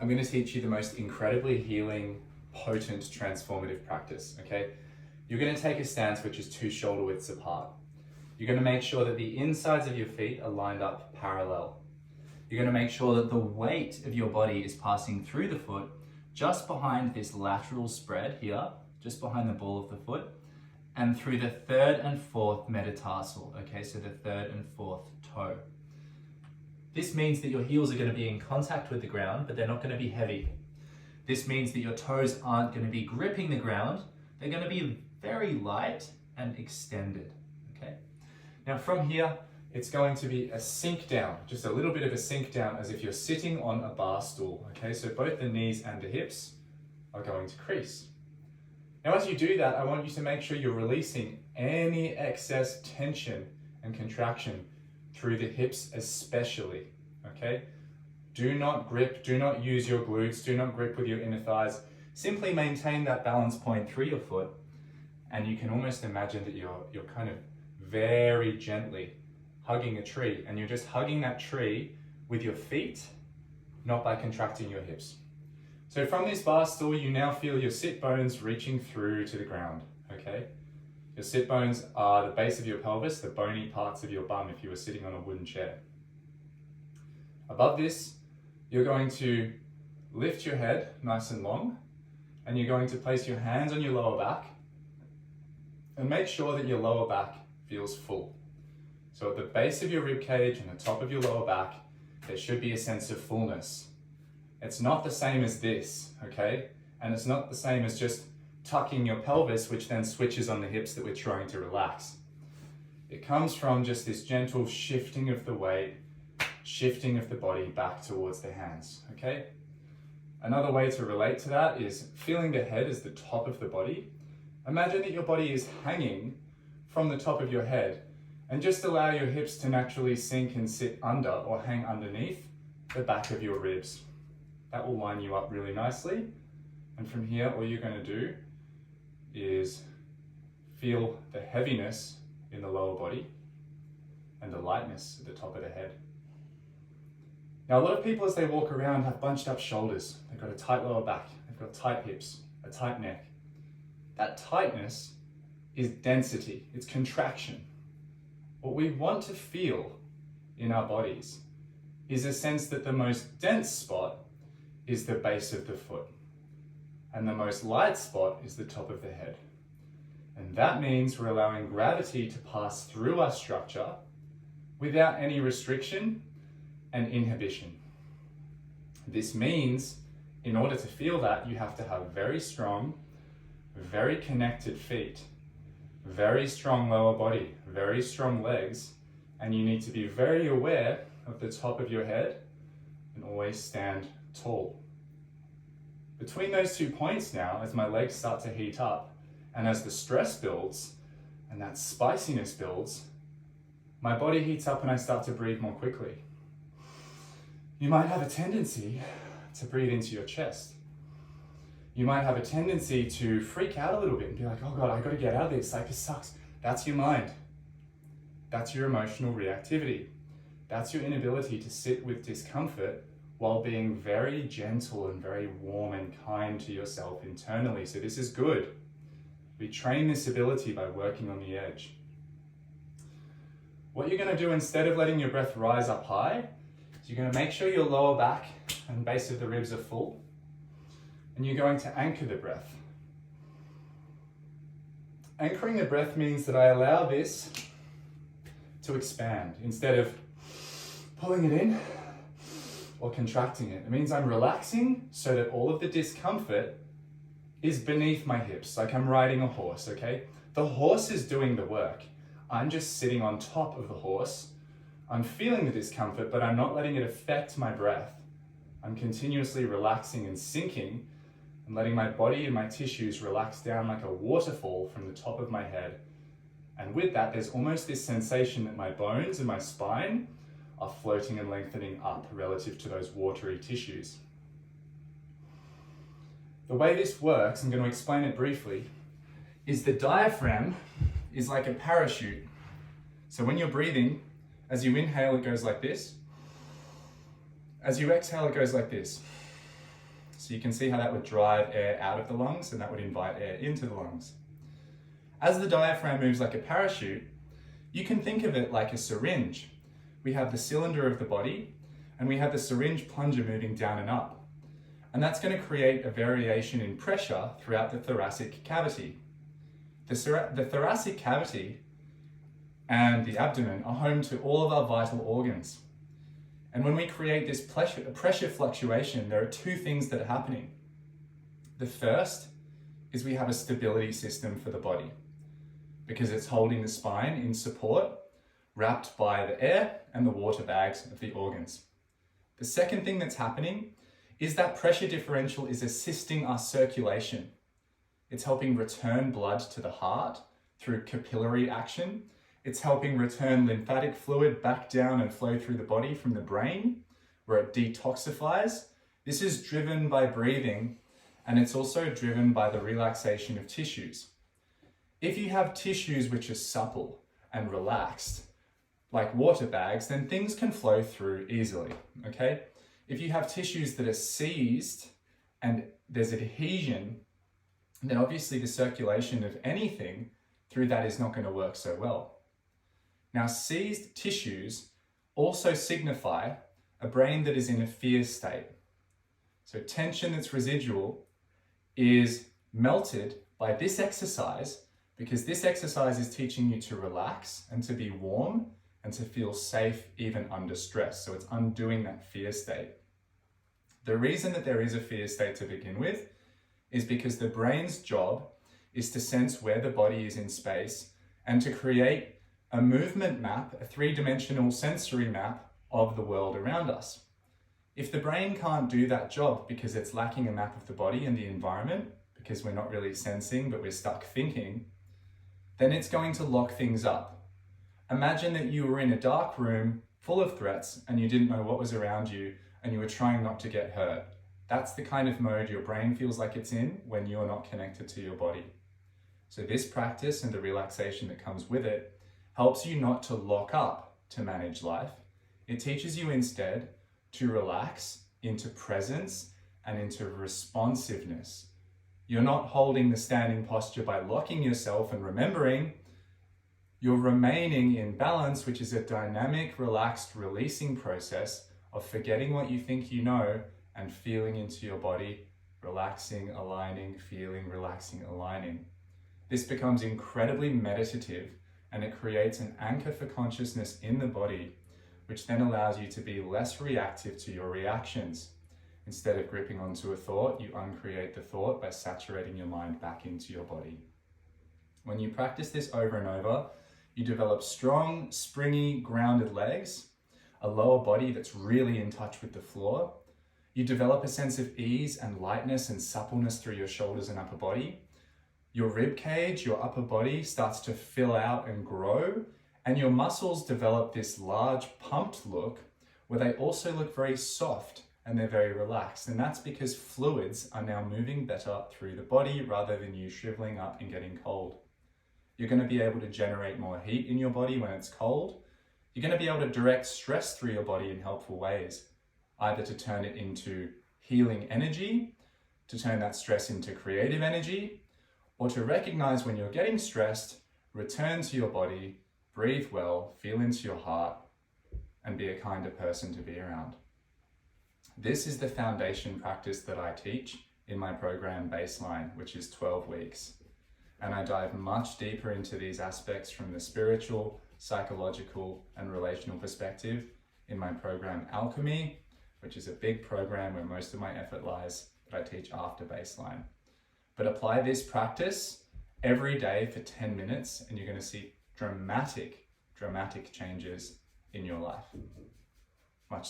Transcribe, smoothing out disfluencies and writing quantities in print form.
I'm going to teach you the most incredibly healing, potent, transformative practice, okay? You're going to take a stance which is 2 shoulder widths apart. You're going to make sure that the insides of your feet are lined up parallel. You're going to make sure that the weight of your body is passing through the foot just behind this lateral spread here, just behind the ball of the foot, and through the 3rd and 4th metatarsal, okay? So the 3rd and 4th toe. This means that your heels are going to be in contact with the ground, but they're not going to be heavy. This means that your toes aren't going to be gripping the ground. They're going to be very light and extended, okay? Now from here, it's going to be a sink down, just a little bit of a sink down as if you're sitting on a bar stool, okay? So both the knees and the hips are going to crease. Now as you do that, I want you to make sure you're releasing any excess tension and contraction through the hips especially, okay? Do not grip, do not use your glutes, do not grip with your inner thighs. Simply maintain that balance point through your foot, and you can almost imagine that you're kind of very gently hugging a tree, and you're just hugging that tree with your feet, not by contracting your hips. So from this bar stool, you now feel your sit bones reaching through to the ground, okay? Your sit bones are the base of your pelvis, the bony parts of your bum if you were sitting on a wooden chair. Above this, you're going to lift your head nice and long, and you're going to place your hands on your lower back and make sure that your lower back feels full. So at the base of your rib cage and the top of your lower back, there should be a sense of fullness. It's not the same as this, okay? And it's not the same as just tucking your pelvis, which then switches on the hips that we're trying to relax. It comes from just this gentle shifting of the weight, shifting of the body back towards the hands, okay? Another way to relate to that is feeling the head as the top of the body. Imagine that your body is hanging from the top of your head, and just allow your hips to naturally sink and sit under or hang underneath the back of your ribs. That will line you up really nicely. And from here, all you're going to do is feel the heaviness in the lower body and the lightness at the top of the head. Now, a lot of people as they walk around have bunched up shoulders. They've got a tight lower back, they've got tight hips, a tight neck. That tightness is density, it's contraction. What we want to feel in our bodies is a sense that the most dense spot is the base of the foot, and the most light spot is the top of the head. And that means we're allowing gravity to pass through our structure without any restriction and inhibition. This means in order to feel that, you have to have very strong, very connected feet, very strong lower body, very strong legs, and you need to be very aware of the top of your head and always stand tall. Between those 2 points now, as my legs start to heat up and as the stress builds and that spiciness builds, my body heats up and I start to breathe more quickly. You might have a tendency to breathe into your chest. You might have a tendency to freak out a little bit and be like, oh God, I gotta get out of this, like this sucks. That's your mind. That's your emotional reactivity. That's your inability to sit with discomfort while being very gentle and very warm and kind to yourself internally. So this is good. We train this ability by working on the edge. What you're gonna do instead of letting your breath rise up high, is you're gonna make sure your lower back and base of the ribs are full. And you're going to anchor the breath. Anchoring the breath means that I allow this to expand instead of pulling it in or contracting it. It means I'm relaxing so that all of the discomfort is beneath my hips, like I'm riding a horse, okay? The horse is doing the work. I'm just sitting on top of the horse. I'm feeling the discomfort, but I'm not letting it affect my breath. I'm continuously relaxing and sinking and letting my body and my tissues relax down like a waterfall from the top of my head. And with that, there's almost this sensation that my bones and my spine are floating and lengthening up relative to those watery tissues. The way this works, I'm going to explain it briefly, is the diaphragm is like a parachute. So when you're breathing, as you inhale, it goes like this. As you exhale, it goes like this. So you can see how that would drive air out of the lungs and that would invite air into the lungs. As the diaphragm moves like a parachute, you can think of it like a syringe. We have the cylinder of the body and we have the syringe plunger moving down and up. And that's going to create a variation in pressure throughout the thoracic cavity. The thoracic cavity and the abdomen are home to all of our vital organs. And when we create this pressure fluctuation, there are two things that are happening. The first is we have a stability system for the body because it's holding the spine in support, wrapped by the air and the water bags of the organs. The second thing that's happening is that pressure differential is assisting our circulation. It's helping return blood to the heart through capillary action. It's helping return lymphatic fluid back down and flow through the body from the brain, where it detoxifies. This is driven by breathing, and it's also driven by the relaxation of tissues. If you have tissues which are supple and relaxed, like water bags, then things can flow through easily, okay? If you have tissues that are seized and there's adhesion, then obviously the circulation of anything through that is not going to work so well. Now, seized tissues also signify a brain that is in a fear state. So tension that's residual is melted by this exercise because this exercise is teaching you to relax and to be warm and to feel safe even under stress. So it's undoing that fear state. The reason that there is a fear state to begin with is because the brain's job is to sense where the body is in space and to create a movement map, a three-dimensional sensory map of the world around us. If the brain can't do that job because it's lacking a map of the body and the environment, because we're not really sensing but we're stuck thinking, then it's going to lock things up. Imagine that you were in a dark room full of threats and you didn't know what was around you and you were trying not to get hurt. That's the kind of mode your brain feels like it's in when you're not connected to your body. So this practice and the relaxation that comes with it helps you not to lock up to manage life. It teaches you instead to relax into presence and into responsiveness. You're not holding the standing posture by locking yourself and remembering. You're remaining in balance, which is a dynamic, relaxed, releasing process of forgetting what you think you know and feeling into your body, relaxing, aligning, feeling, relaxing, aligning. This becomes incredibly meditative and it creates an anchor for consciousness in the body, which then allows you to be less reactive to your reactions. Instead of gripping onto a thought, you uncreate the thought by saturating your mind back into your body. When you practice this over and over, you develop strong, springy, grounded legs, a lower body that's really in touch with the floor. You develop a sense of ease and lightness and suppleness through your shoulders and upper body. Your rib cage, your upper body starts to fill out and grow, and your muscles develop this large pumped look where they also look very soft and they're very relaxed. And that's because fluids are now moving better through the body rather than you shriveling up and getting cold. You're going to be able to generate more heat in your body when it's cold. You're going to be able to direct stress through your body in helpful ways, either to turn it into healing energy, to turn that stress into creative energy, or to recognize when you're getting stressed, return to your body, breathe well, feel into your heart, and be a kinder person to be around. This is the foundation practice that I teach in my program Baseline, which is 12 weeks. And I dive much deeper into these aspects from the spiritual, psychological, and relational perspective in my program Alchemy, which is a big program where most of my effort lies that I teach after Baseline. But apply this practice every day for 10 minutes and you're going to see dramatic changes in your life. Much love.